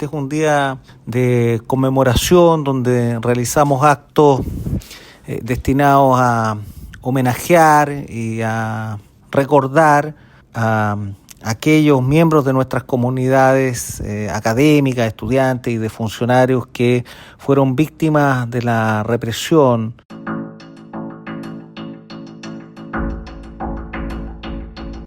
Este es un día de conmemoración donde realizamos actos destinados a homenajear y a recordar a aquellos miembros de nuestras comunidades académicas, estudiantes y de funcionarios que fueron víctimas de la represión.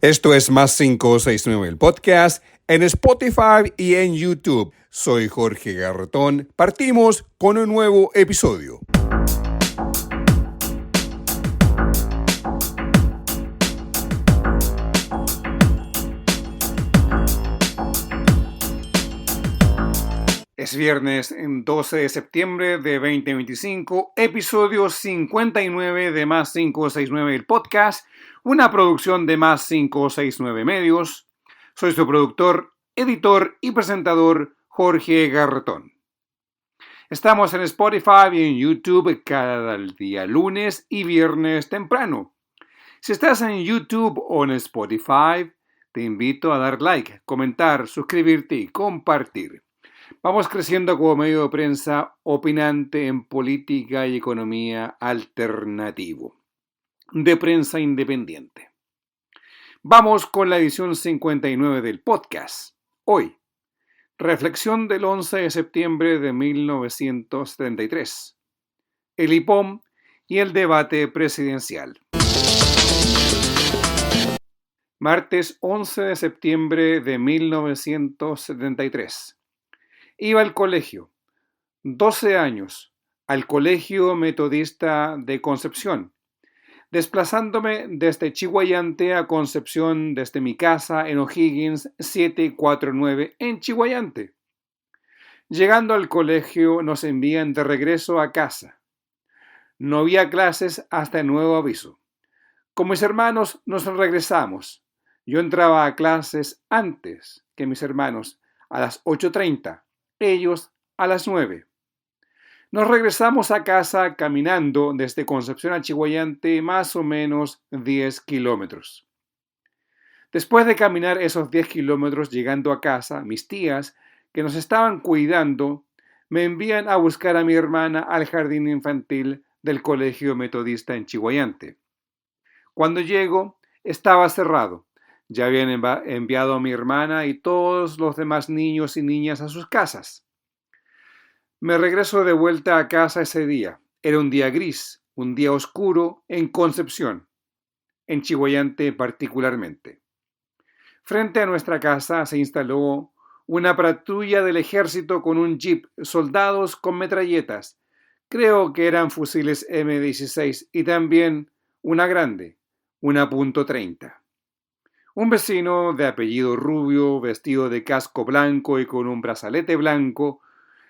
Esto es Más 569, el podcast, en Spotify y en YouTube. Soy Jorge Garretón. Partimos con un nuevo episodio. Es viernes 12 de septiembre de 2025, episodio 59 de Más 569, el podcast, una producción de Más 569 Medios. Soy su productor, editor y presentador Jorge Garretón. Estamos en Spotify y en YouTube cada día lunes y viernes temprano. Si estás en YouTube o en Spotify, te invito a dar like, comentar, suscribirte y compartir. Vamos creciendo como medio de prensa opinante en política y economía alternativo, de prensa independiente. Vamos con la edición 59 del podcast. Hoy, reflexión del 11 de septiembre de 1973, el IPOM y el debate presidencial. Martes 11 de septiembre de 1973. Iba al colegio, 12 años, al Colegio Metodista de Concepción, desplazándome desde Chiguayante a Concepción desde mi casa en O'Higgins 749 en Chiguayante. Llegando al colegio nos envían de regreso a casa. No había clases hasta el nuevo aviso. Con mis hermanos nos regresamos. Yo entraba a clases antes que mis hermanos, a las 8:30. Ellos a las 9. Nos regresamos a casa caminando desde Concepción a Chiguayante más o menos 10 kilómetros. Después de caminar esos 10 kilómetros llegando a casa, mis tías, que nos estaban cuidando, me envían a buscar a mi hermana al jardín infantil del Colegio Metodista en Chiguayante. Cuando llego, estaba cerrado. Ya habían enviado a mi hermana y todos los demás niños y niñas a sus casas. Me regreso de vuelta a casa ese día. Era un día gris, un día oscuro en Concepción, en Chiguayante particularmente. Frente a nuestra casa se instaló una patrulla del ejército con un jeep, soldados con metralletas. Creo que eran fusiles M16 y también una grande, una .30. Un vecino de apellido Rubio, vestido de casco blanco y con un brazalete blanco,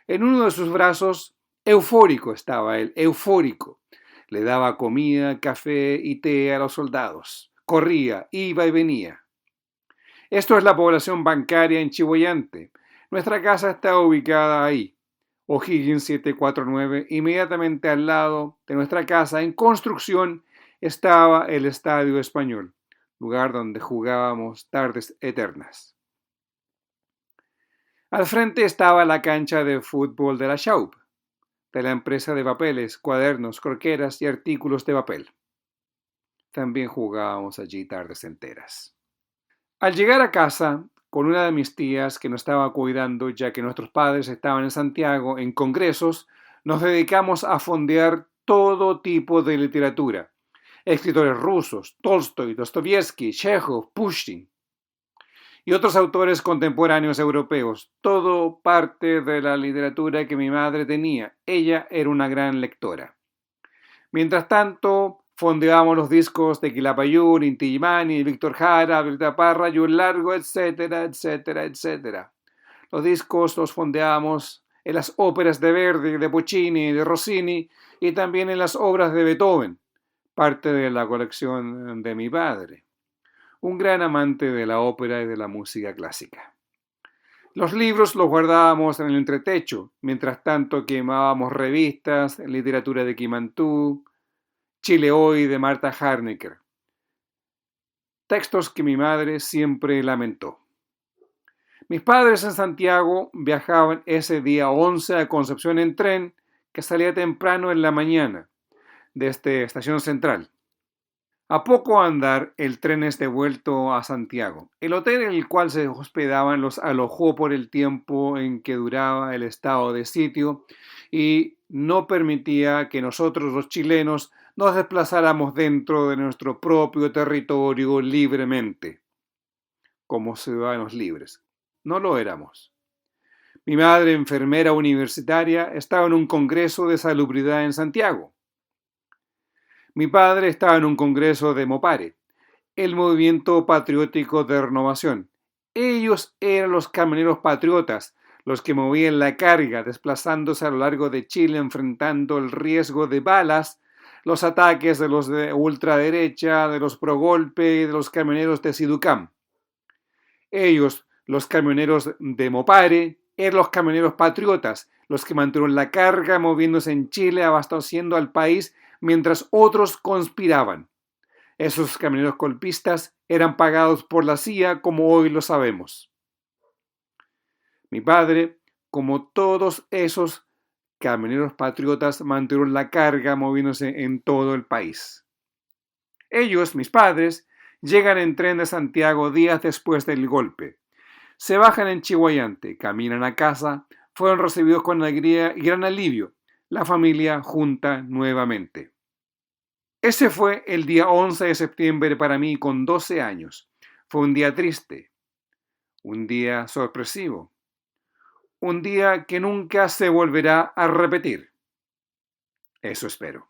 en uno de sus brazos, eufórico estaba él, eufórico. Le daba comida, café y té a los soldados. Corría, iba y venía. Esto es la población bancaria en Chiguayante. Nuestra casa está ubicada ahí, O'Higgins 749, inmediatamente al lado de nuestra casa, en construcción, estaba el Estadio Español, lugar donde jugábamos tardes eternas. Al frente estaba la cancha de fútbol de la Schaub, de la empresa de papeles, cuadernos, croqueras y artículos de papel. También jugábamos allí tardes enteras. Al llegar a casa, con una de mis tías que nos estaba cuidando, ya que nuestros padres estaban en Santiago en congresos, nos dedicamos a fondear todo tipo de literatura. Escritores rusos, Tolstoy, Dostoyevsky, Chekhov, Pushkin y otros autores contemporáneos europeos. Todo parte de la literatura que mi madre tenía. Ella era una gran lectora. Mientras tanto, fondeábamos los discos de Quilapayún, Inti Illimani, Víctor Jara, Violeta Parra y un largo, etcétera, etcétera, etcétera. Los discos los fondeábamos en las óperas de Verdi, de Puccini, de Rossini y también en las obras de Beethoven, parte de la colección de mi padre, un gran amante de la ópera y de la música clásica. Los libros los guardábamos en el entretecho, mientras tanto quemábamos revistas, literatura de Quimantú, Chile Hoy de Marta Harnecker. Textos que mi madre siempre lamentó. Mis padres en Santiago viajaban ese día 11 a Concepción en tren que salía temprano en la mañana desde Estación Central. A poco andar, el tren es devuelto a Santiago. El hotel en el cual se hospedaban los alojó por el tiempo en que duraba el estado de sitio y no permitía que nosotros los chilenos nos desplazáramos dentro de nuestro propio territorio libremente, como ciudadanos libres. No lo éramos. Mi madre, enfermera universitaria, estaba en un congreso de salubridad en Santiago. Mi padre estaba en un congreso de Mopare, el Movimiento Patriótico de Renovación. Ellos eran los camioneros patriotas, los que movían la carga, desplazándose a lo largo de Chile, enfrentando el riesgo de balas, los ataques de los de ultraderecha, de los progolpe y de los camioneros de Siducam. Ellos, los camioneros de Mopare, eran los camioneros patriotas, los que mantuvieron la carga moviéndose en Chile, abasteciendo al país mientras otros conspiraban. Esos camioneros golpistas eran pagados por la CIA como hoy lo sabemos. Mi padre, como todos esos camioneros patriotas, mantuvieron la carga moviéndose en todo el país. Ellos, mis padres, llegan en tren de Santiago días después del golpe. Se bajan en Chihuayante, caminan a casa, fueron recibidos con alegría y gran alivio. La familia junta nuevamente. Ese fue el día 11 de septiembre para mí con 12 años. Fue un día triste, un día sorpresivo, un día que nunca se volverá a repetir. Eso espero.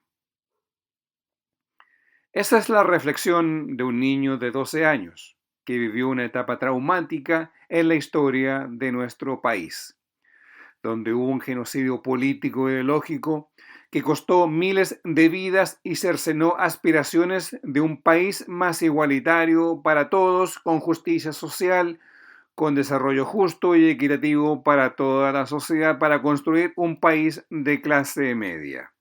Esa es la reflexión de un niño de 12 años que vivió una etapa traumática en la historia de nuestro país, donde hubo un genocidio político e ideológico que costó miles de vidas y cercenó aspiraciones de un país más igualitario para todos, con justicia social, con desarrollo justo y equitativo para toda la sociedad, para construir un país de clase media.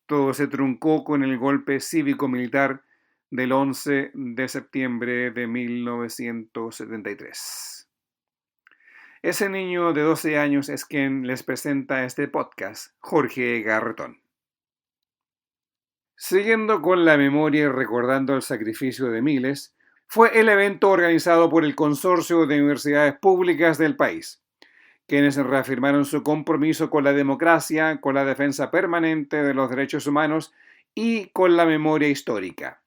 Todo se truncó con el golpe cívico-militar del 11 de septiembre de 1973. Ese niño de 12 años es quien les presenta este podcast, Jorge Garretón. Siguiendo con la memoria y recordando el sacrificio de miles, fue el evento organizado por el Consorcio de Universidades Públicas del país, quienes reafirmaron su compromiso con la democracia, con la defensa permanente de los derechos humanos y con la memoria histórica.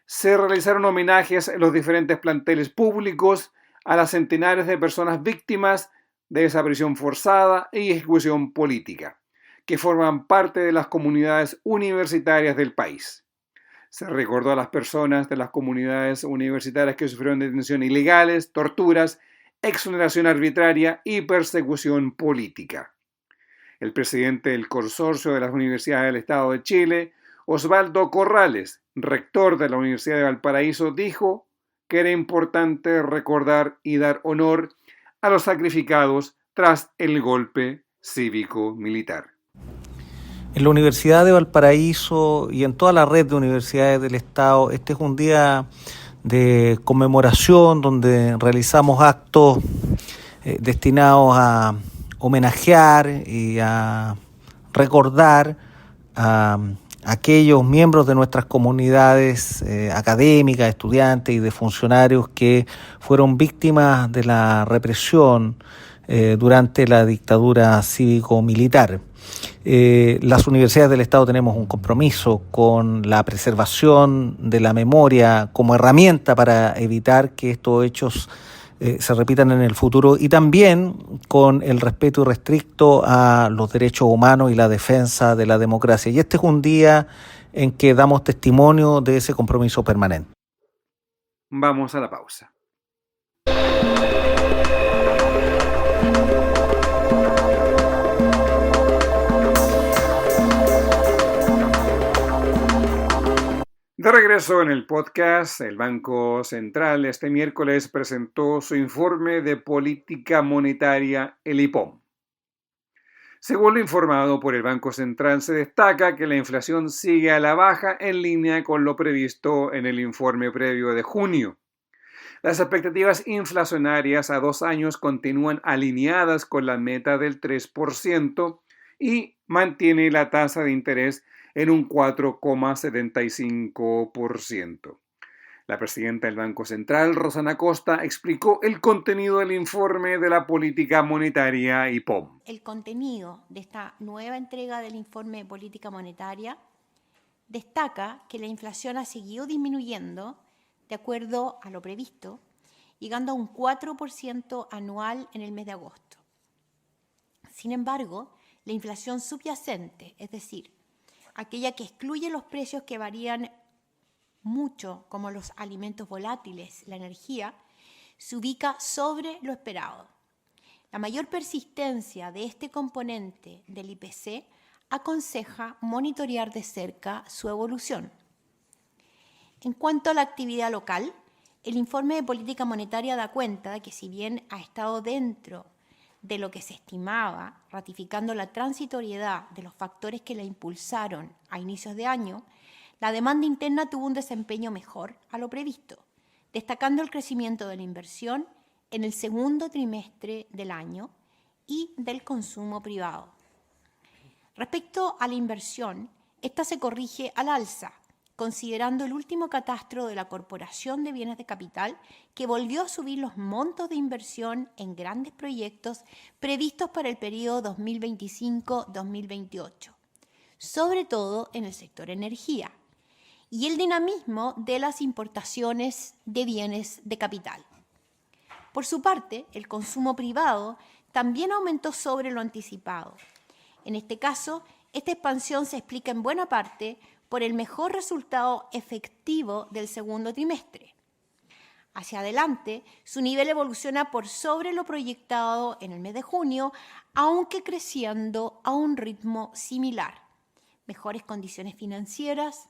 Se realizaron homenajes en los diferentes planteles públicos a las centenares de personas víctimas de desaparición forzada y ejecución política, que forman parte de las comunidades universitarias del país. Se recordó a las personas de las comunidades universitarias que sufrieron detenciones ilegales, torturas, exoneración arbitraria y persecución política. El presidente del Consorcio de las Universidades del Estado de Chile, Osvaldo Corrales, rector de la Universidad de Valparaíso, dijo que era importante recordar y dar honor a los sacrificados tras el golpe cívico-militar. En la Universidad de Valparaíso y en toda la red de universidades del Estado, este es un día de conmemoración donde realizamos actos destinados a homenajear y a recordar a aquellos miembros de nuestras comunidades académicas, estudiantes y de funcionarios que fueron víctimas de la represión durante la dictadura cívico-militar. Las universidades del Estado tenemos un compromiso con la preservación de la memoria como herramienta para evitar que estos hechos se repitan en el futuro y también con el respeto irrestricto a los derechos humanos y la defensa de la democracia. Y este es un día en que damos testimonio de ese compromiso permanente. Vamos a la pausa. De regreso en el podcast, el Banco Central este miércoles presentó su informe de política monetaria, el IPOM. Según lo informado por el Banco Central, se destaca que la inflación sigue a la baja en línea con lo previsto en el informe previo de junio. Las expectativas inflacionarias a 2 años continúan alineadas con la meta del 3% y mantiene la tasa de interés en un 4,75%. La presidenta del Banco Central, Rosana Costa, explicó el contenido del informe de la política monetaria IPOM. El contenido de esta nueva entrega del informe de política monetaria destaca que la inflación ha seguido disminuyendo de acuerdo a lo previsto, llegando a un 4% anual en el mes de agosto. Sin embargo, la inflación subyacente, es decir, aquella que excluye los precios que varían mucho, como los alimentos volátiles, la energía, se ubica sobre lo esperado. La mayor persistencia de este componente del IPC aconseja monitorear de cerca su evolución. En cuanto a la actividad local, el informe de política monetaria da cuenta de que si bien ha estado dentro de lo que se estimaba, ratificando la transitoriedad de los factores que la impulsaron a inicios de año, la demanda interna tuvo un desempeño mejor a lo previsto, destacando el crecimiento de la inversión en el segundo trimestre del año y del consumo privado. Respecto a la inversión, esta se corrige al alza, considerando el último catastro de la Corporación de Bienes de Capital, que volvió a subir los montos de inversión en grandes proyectos previstos para el periodo 2025-2028, sobre todo en el sector energía, y el dinamismo de las importaciones de bienes de capital. Por su parte, el consumo privado también aumentó sobre lo anticipado. En este caso, esta expansión se explica en buena parte por el mejor resultado efectivo del segundo trimestre. Hacia adelante, su nivel evoluciona por sobre lo proyectado en el mes de junio, aunque creciendo a un ritmo similar. Mejores condiciones financieras,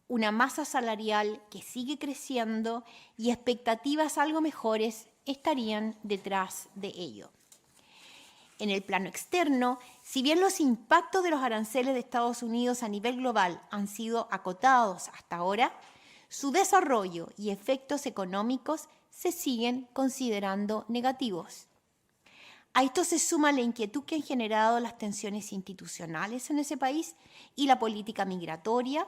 una masa salarial que sigue creciendo y expectativas algo mejores estarían detrás de ello. En el plano externo, si bien los impactos de los aranceles de Estados Unidos a nivel global han sido acotados hasta ahora, su desarrollo y efectos económicos se siguen considerando negativos. A esto se suma la inquietud que han generado las tensiones institucionales en ese país y la política migratoria,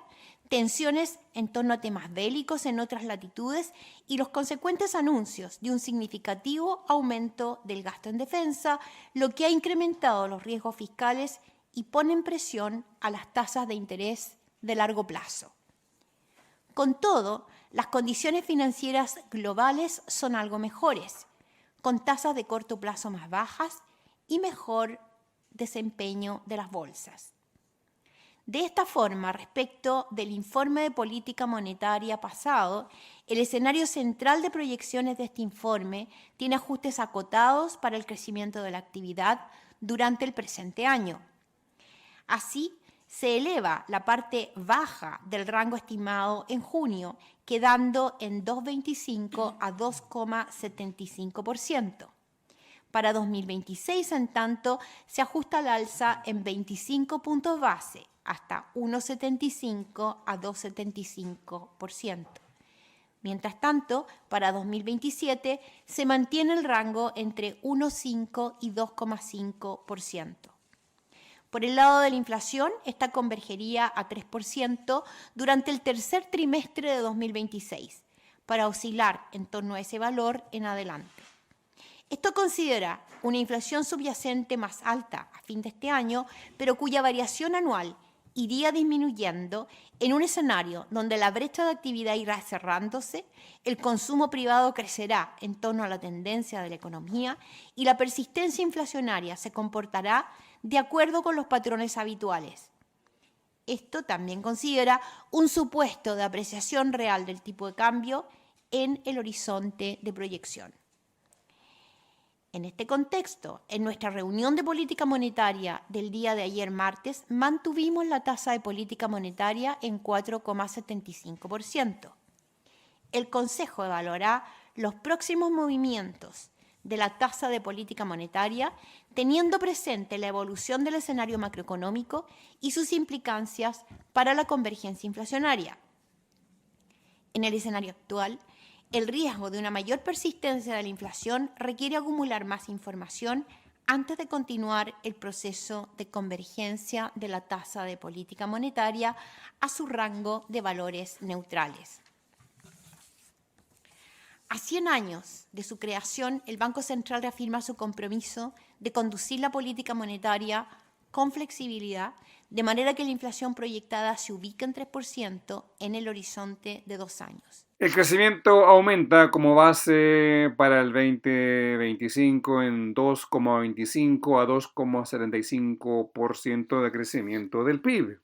tensiones en torno a temas bélicos en otras latitudes y los consecuentes anuncios de un significativo aumento del gasto en defensa, lo que ha incrementado los riesgos fiscales y pone en presión a las tasas de interés de largo plazo. Con todo, las condiciones financieras globales son algo mejores, con tasas de corto plazo más bajas y mejor desempeño de las bolsas. De esta forma, respecto del informe de política monetaria pasado, el escenario central de proyecciones de este informe tiene ajustes acotados para el crecimiento de la actividad durante el presente año. Así, se eleva la parte baja del rango estimado en junio, quedando en 2,25 a 2,75%. Para 2026, en tanto, se ajusta al alza en 25 puntos base, hasta 1,75 a 2,75%. Mientras tanto, para 2027 se mantiene el rango entre 1,5 y 2,5%. Por el lado de la inflación, esta convergería a 3% durante el tercer trimestre de 2026, para oscilar en torno a ese valor en adelante. Esto considera una inflación subyacente más alta a fin de este año, pero cuya variación anual iría disminuyendo en un escenario donde la brecha de actividad irá cerrándose, el consumo privado crecerá en torno a la tendencia de la economía y la persistencia inflacionaria se comportará de acuerdo con los patrones habituales. Esto también considera un supuesto de apreciación real del tipo de cambio en el horizonte de proyección. En este contexto, en nuestra reunión de política monetaria del día de ayer martes, mantuvimos la tasa de política monetaria en 4,75%. El Consejo evaluará los próximos movimientos de la tasa de política monetaria, teniendo presente la evolución del escenario macroeconómico y sus implicancias para la convergencia inflacionaria. En el escenario actual, El riesgo de una mayor persistencia de la inflación requiere acumular más información antes de continuar el proceso de convergencia de la tasa de política monetaria a su rango de valores neutrales. A 100 años de su creación, el Banco Central reafirma su compromiso de conducir la política monetaria con flexibilidad, de manera que la inflación proyectada se ubique en 3% en el horizonte de 2 años. El crecimiento aumenta como base para el 2025 en 2,25 a 2,75% de crecimiento del PIB.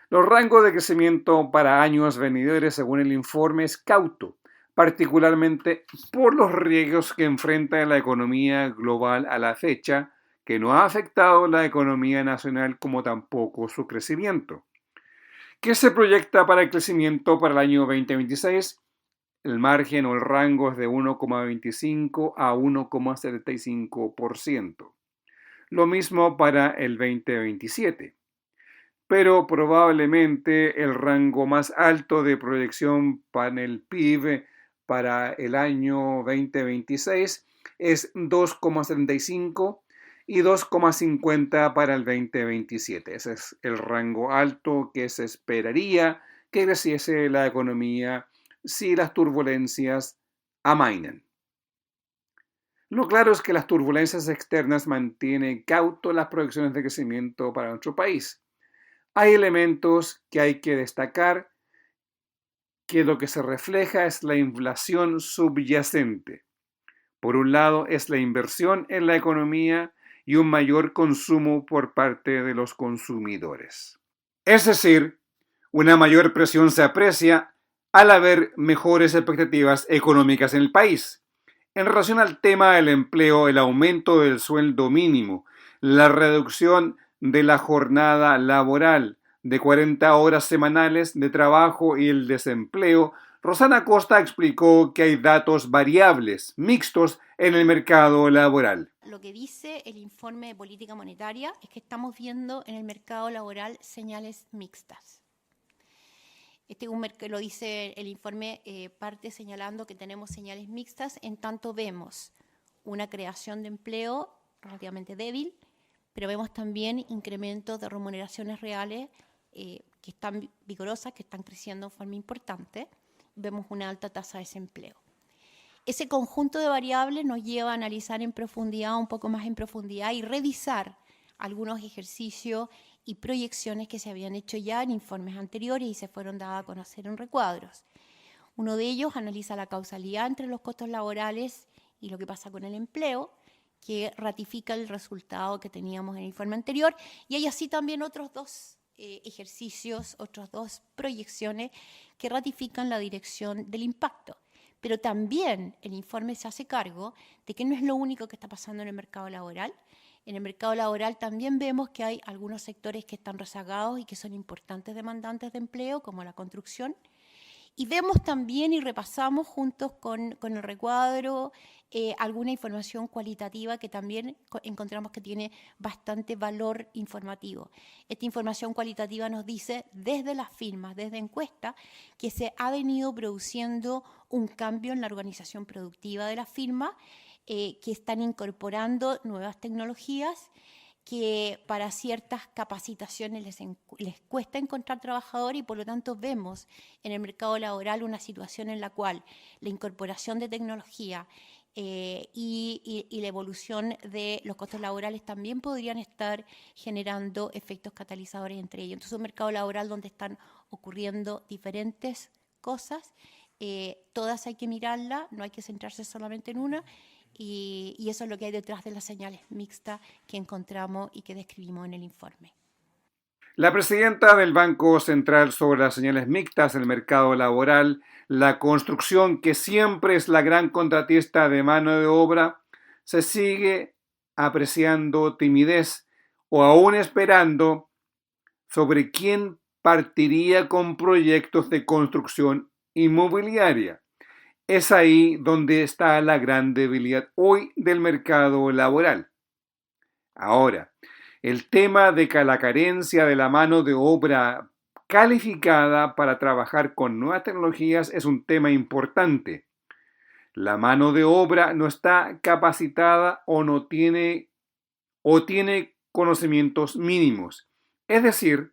Los rangos de crecimiento para años venidores, según el informe, es cauto, particularmente por los riesgos que enfrenta la economía global a la fecha, que no ha afectado la economía nacional como tampoco su crecimiento. ¿Qué se proyecta para el crecimiento para el año 2026? El margen o el rango es de 1,25 a 1,75%. Lo mismo para el 2027. Pero probablemente el rango más alto de proyección para el PIB para el año 2026 es 2,75 y 2,50 para el 2027. Ese es el rango alto que se esperaría que creciese la economía si las turbulencias amainan. Lo claro es que las turbulencias externas mantienen cauto las proyecciones de crecimiento para nuestro país. Hay elementos que hay que destacar, que lo que se refleja es la inflación subyacente. Por un lado es la inversión en la economía y un mayor consumo por parte de los consumidores. Es decir, una mayor presión se aprecia al haber mejores expectativas económicas en el país. En relación al tema del empleo, el aumento del sueldo mínimo, la reducción de la jornada laboral de 40 horas semanales de trabajo y el desempleo, Rosana Costa explicó que hay datos variables, mixtos en el mercado laboral. Lo que dice el informe de política monetaria es que estamos viendo en el mercado laboral señales mixtas. Lo dice el informe, parte señalando que tenemos señales mixtas, en tanto vemos una creación de empleo relativamente débil, pero vemos también incrementos de remuneraciones reales que están vigorosas, que están creciendo de forma importante. Vemos una alta tasa de desempleo. Ese conjunto de variables nos lleva a analizar en profundidad, un poco más en profundidad, y revisar algunos ejercicios y proyecciones que se habían hecho ya en informes anteriores y se fueron dadas a conocer en recuadros. Uno de ellos analiza la causalidad entre los costos laborales y lo que pasa con el empleo, que ratifica el resultado que teníamos en el informe anterior, y hay así también otros dos ejercicios, otras dos proyecciones que ratifican la dirección del impacto. Pero también el informe se hace cargo de que no es lo único que está pasando en el mercado laboral. En el mercado laboral también vemos que hay algunos sectores que están rezagados y que son importantes demandantes de empleo, como la construcción. Y vemos también y repasamos juntos con el recuadro alguna información cualitativa que también encontramos que tiene bastante valor informativo. Esta información cualitativa nos dice desde las firmas, desde encuestas, que se ha venido produciendo un cambio en la organización productiva de las firmas, que están incorporando nuevas tecnologías, que para ciertas capacitaciones les cuesta encontrar trabajadores y por lo tanto vemos en el mercado laboral una situación en la cual la incorporación de tecnología y la evolución de los costos laborales también podrían estar generando efectos catalizadores entre ellos. Entonces, un mercado laboral donde están ocurriendo diferentes cosas, todas hay que mirarlas, no hay que centrarse solamente en una. Y eso es lo que hay detrás de las señales mixtas que encontramos y que describimos en el informe. La presidenta del Banco Central sobre las señales mixtas en el mercado laboral, la construcción, que siempre es la gran contratista de mano de obra, se sigue apreciando timidez o aún esperando sobre quién partiría con proyectos de construcción inmobiliaria. Es ahí donde está la gran debilidad hoy del mercado laboral. Ahora, el tema de que la carencia de la mano de obra calificada para trabajar con nuevas tecnologías es un tema importante. La mano de obra no está capacitada o tiene conocimientos mínimos. Es decir,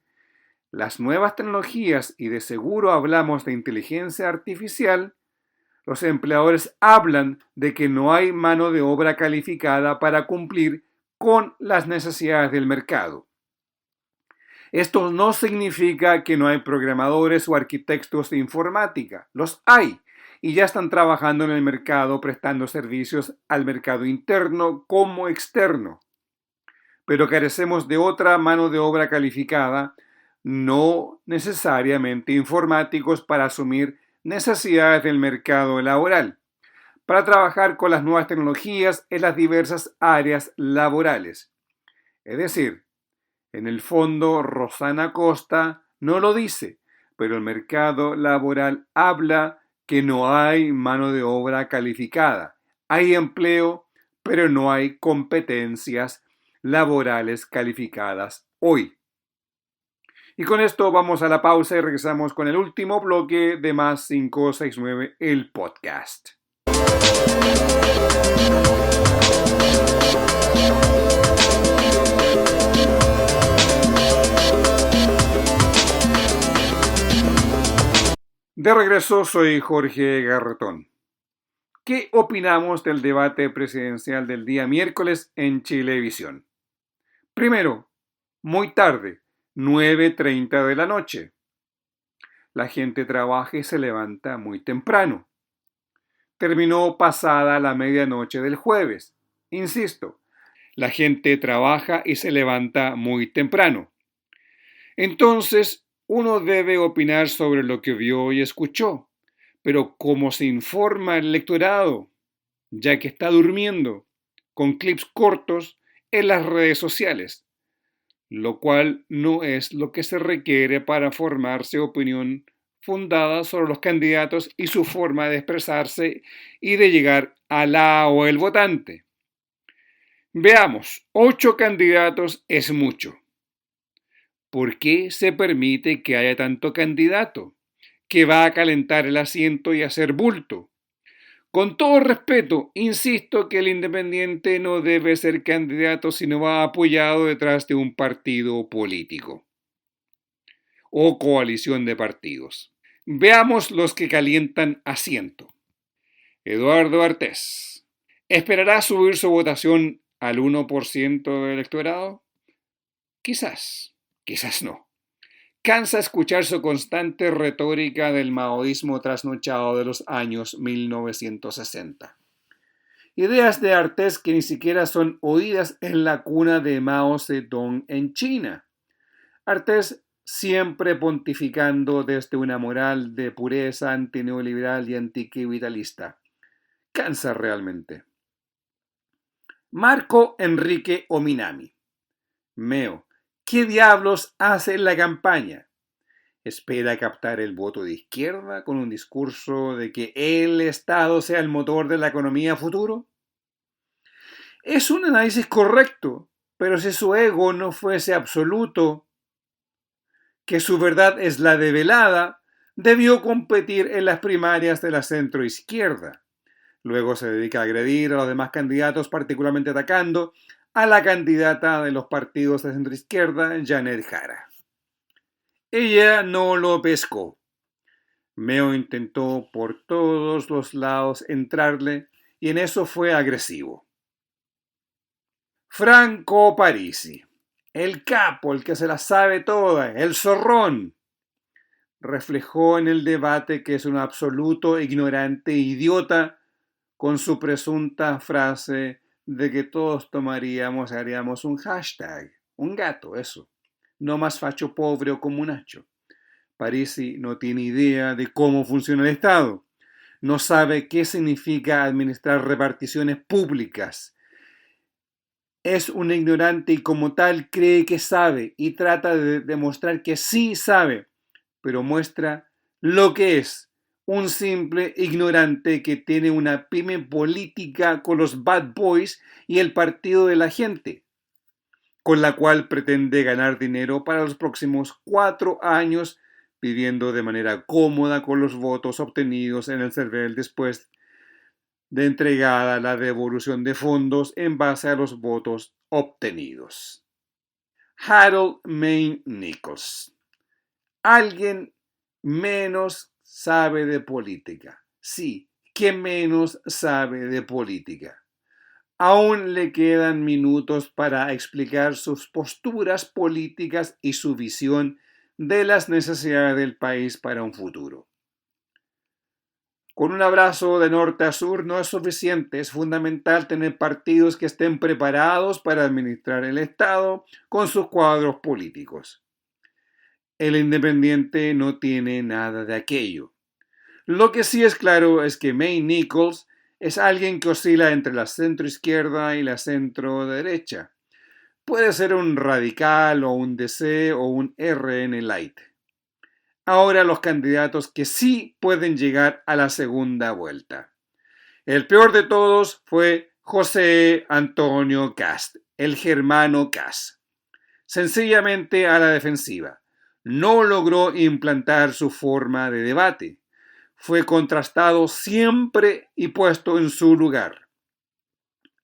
las nuevas tecnologías, y de seguro hablamos de inteligencia artificial, los empleadores hablan de que no hay mano de obra calificada para cumplir con las necesidades del mercado. Esto no significa que no hay programadores o arquitectos de informática. Los hay y ya están trabajando en el mercado prestando servicios al mercado interno como externo. Pero carecemos de otra mano de obra calificada, no necesariamente informáticos, para asumir necesidades del mercado laboral, para trabajar con las nuevas tecnologías en las diversas áreas laborales. Es decir, en el fondo, Rosana Costa no lo dice, pero el mercado laboral habla que no hay mano de obra calificada. Hay empleo, pero no hay competencias laborales calificadas hoy. Y con esto vamos a la pausa y regresamos con el último bloque de Más 569, el podcast. De regreso, soy Jorge Garretón. ¿Qué opinamos del debate presidencial del día miércoles en Chilevisión? Primero, muy tarde, 9:30 de la noche. La gente trabaja y se levanta muy temprano. Terminó pasada la medianoche del jueves. Insisto, la gente trabaja y se levanta muy temprano. Entonces, uno debe opinar sobre lo que vio y escuchó, pero ¿cómo se informa el electorado? Ya que está durmiendo, con clips cortos en las redes sociales, lo cual no es lo que se requiere para formarse opinión fundada sobre los candidatos y su forma de expresarse y de llegar a la o el votante. Veamos, 8 candidatos es mucho. ¿Por qué se permite que haya tanto candidato que va a calentar el asiento y hacer bulto? Con todo respeto, insisto que el independiente no debe ser candidato si no va apoyado detrás de un partido político o coalición de partidos. Veamos los que calientan asiento. Eduardo Artés. ¿Esperará subir su votación al 1% del electorado? Quizás, quizás no. Cansa escuchar su constante retórica del maoísmo trasnochado de los años 1960. Ideas de Artés que ni siquiera son oídas en la cuna de Mao Zedong en China. Artés siempre pontificando desde una moral de pureza antineoliberal y anticapitalista. Cansa realmente. Marco Enrique Ominami. Meo, ¿qué diablos hace en la campaña? ¿Espera captar el voto de izquierda con un discurso de que el Estado sea el motor de la economía futuro? Es un análisis correcto, pero si su ego no fuese absoluto, que su verdad es la develada, debió competir en las primarias de la centroizquierda. Luego se dedica a agredir a los demás candidatos, particularmente atacando a la candidata de los partidos de centroizquierda, Janet Jara. Ella no lo pescó. Meo intentó por todos los lados entrarle y en eso fue agresivo. Franco Parisi, el capo, el que se la sabe toda, el zorrón, reflejó en el debate que es un absoluto ignorante e idiota con su presunta frase de que todos haríamos un hashtag, un gato, eso, no más facho pobre o comunacho. Parisi no tiene idea de cómo funciona el Estado, no sabe qué significa administrar reparticiones públicas. Es un ignorante y como tal cree que sabe y trata de demostrar que sí sabe, pero muestra lo que es, un simple ignorante que tiene una pyme política con los Bad Boys y el Partido de la Gente, con la cual pretende ganar dinero para los próximos 4 años, viviendo de manera cómoda con los votos obtenidos en el CERVEL después de entregada la devolución de fondos en base a los votos obtenidos. Harold Mayne Nichols. Alguien menos sabe de política. Sí, que menos sabe de política. Aún le quedan minutos para explicar sus posturas políticas y su visión de las necesidades del país para un futuro. Con un abrazo de norte a sur no es suficiente, es fundamental tener partidos que estén preparados para administrar el Estado con sus cuadros políticos. El independiente no tiene nada de aquello. Lo que sí es claro es que Mayne Nichols es alguien que oscila entre la centroizquierda y la centroderecha. Puede ser un radical o un DC o un RN light. Ahora los candidatos que sí pueden llegar a la segunda vuelta. El peor de todos fue José Antonio Kast, el germano Kast. Sencillamente a la defensiva. No logró implantar su forma de debate. Fue contrastado siempre y puesto en su lugar.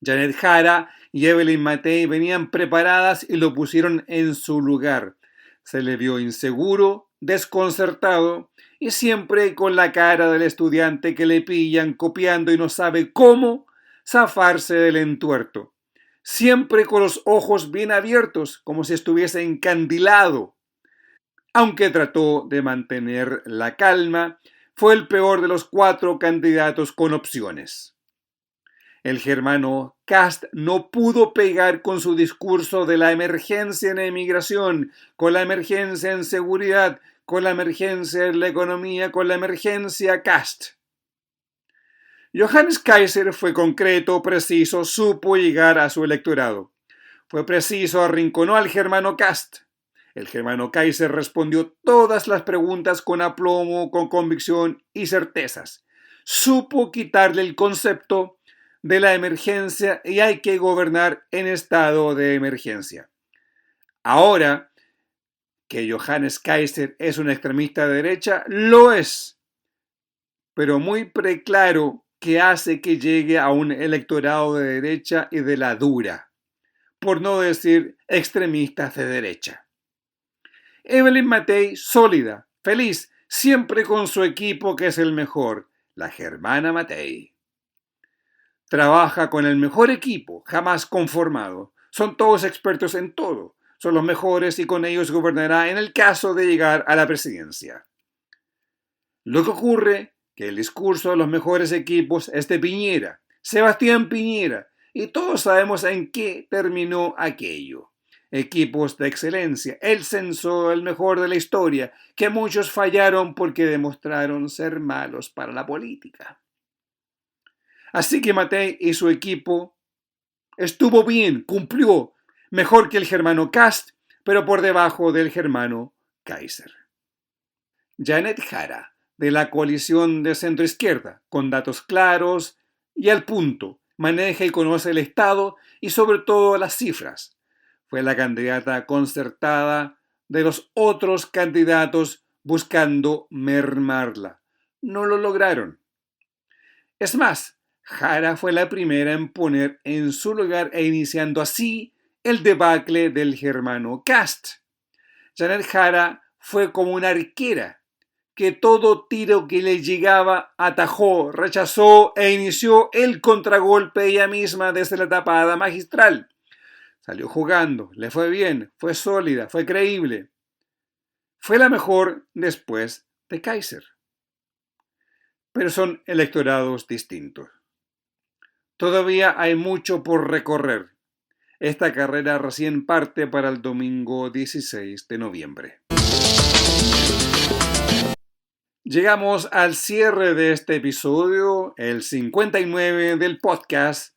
Janet Jara y Evelyn Matei venían preparadas y lo pusieron en su lugar. Se le vio inseguro, desconcertado y siempre con la cara del estudiante que le pillan copiando y no sabe cómo zafarse del entuerto. Siempre con los ojos bien abiertos, como si estuviese encandilado. Aunque trató de mantener la calma, fue el peor de los 4 candidatos con opciones. El germano Kast no pudo pegar con su discurso de la emergencia en emigración, con la emergencia en seguridad, con la emergencia en la economía, con la emergencia Kast. Johannes Kaiser fue concreto, preciso, supo llegar a su electorado. Fue preciso, arrinconó al germano Kast. El germano Kaiser respondió todas las preguntas con aplomo, con convicción y certezas. Supo quitarle el concepto de la emergencia y hay que gobernar en estado de emergencia. Ahora que Johannes Kaiser es un extremista de derecha, lo es, pero muy preclaro que hace que llegue a un electorado de derecha y de la dura, por no decir extremistas de derecha. Evelyn Matei, sólida, feliz, siempre con su equipo que es el mejor, la germana Matei. Trabaja con el mejor equipo, jamás conformado. Son todos expertos en todo. Son los mejores y con ellos gobernará en el caso de llegar a la presidencia. Lo que ocurre que el discurso de los mejores equipos es de Piñera, Sebastián Piñera, y todos sabemos en qué terminó aquello. Equipos de excelencia, el censo, el mejor de la historia, que muchos fallaron porque demostraron ser malos para la política. Así que Matei y su equipo estuvo bien, cumplió, mejor que el germano Kast, pero por debajo del germano Kaiser. Janet Jara, de la coalición de centro-izquierda, con datos claros y al punto, maneja y conoce el Estado y sobre todo las cifras. Fue la candidata concertada de los otros candidatos buscando mermarla. No lo lograron. Es más, Jara fue la primera en poner en su lugar e iniciando así el debacle del germano Kast. Janet Jara fue como una arquera que todo tiro que le llegaba atajó, rechazó e inició el contragolpe ella misma desde la tapada magistral. Salió jugando, le fue bien, fue sólida, fue creíble. Fue la mejor después de Kaiser. Pero son electorados distintos. Todavía hay mucho por recorrer. Esta carrera recién parte para el domingo 16 de noviembre. Llegamos al cierre de este episodio, el 59 del podcast,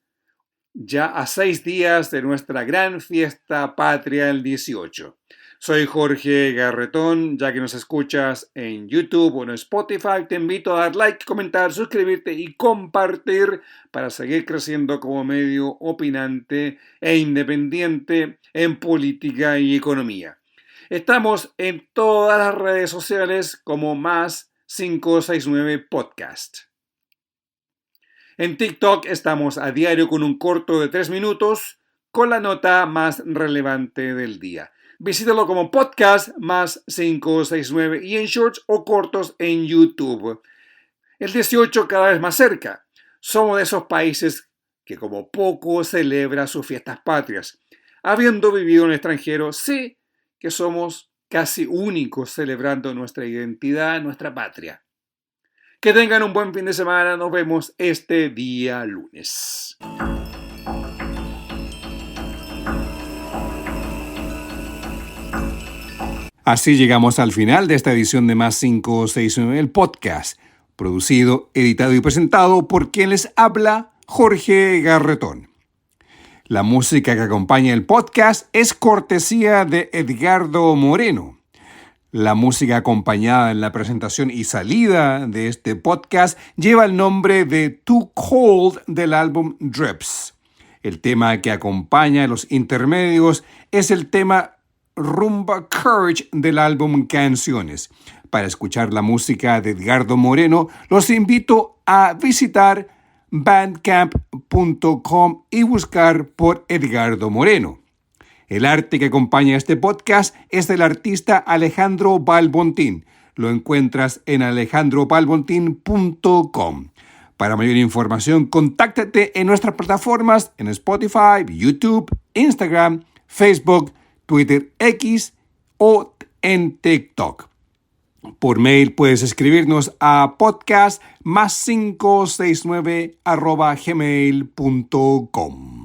ya a 6 días de nuestra gran fiesta patria el 18. Soy Jorge Garretón, ya que nos escuchas en YouTube o en Spotify, te invito a dar like, comentar, suscribirte y compartir para seguir creciendo como medio opinante e independiente en política y economía. Estamos en todas las redes sociales como Más 569 Podcast. En TikTok estamos a diario con un corto de 3 minutos con la nota más relevante del día. Visítalo como podcast más 569 y en shorts o cortos en YouTube. El 18 cada vez más cerca. Somos de esos países que como poco celebra sus fiestas patrias. Habiendo vivido en el extranjero, sé que somos casi únicos celebrando nuestra identidad, nuestra patria. Que tengan un buen fin de semana. Nos vemos este día lunes. Así llegamos al final de esta edición de Más 569, el podcast, producido, editado y presentado por quien les habla, Jorge Garretón. La música que acompaña el podcast es cortesía de Edgardo Moreno. La música acompañada en la presentación y salida de este podcast lleva el nombre de Too Cold del álbum Drips. El tema que acompaña los intermedios es el tema Rumba Courage del álbum Canciones. Para escuchar la música de Edgardo Moreno, los invito a visitar bandcamp.com y buscar por Edgardo Moreno. El arte que acompaña este podcast es del artista Alejandro Balbontín. Lo encuentras en alejandrobalbontin.com. Para mayor información, contáctate en nuestras plataformas en Spotify, YouTube, Instagram, Facebook, Twitter X o en TikTok. Por mail puedes escribirnos a podcast+569@gmail.com.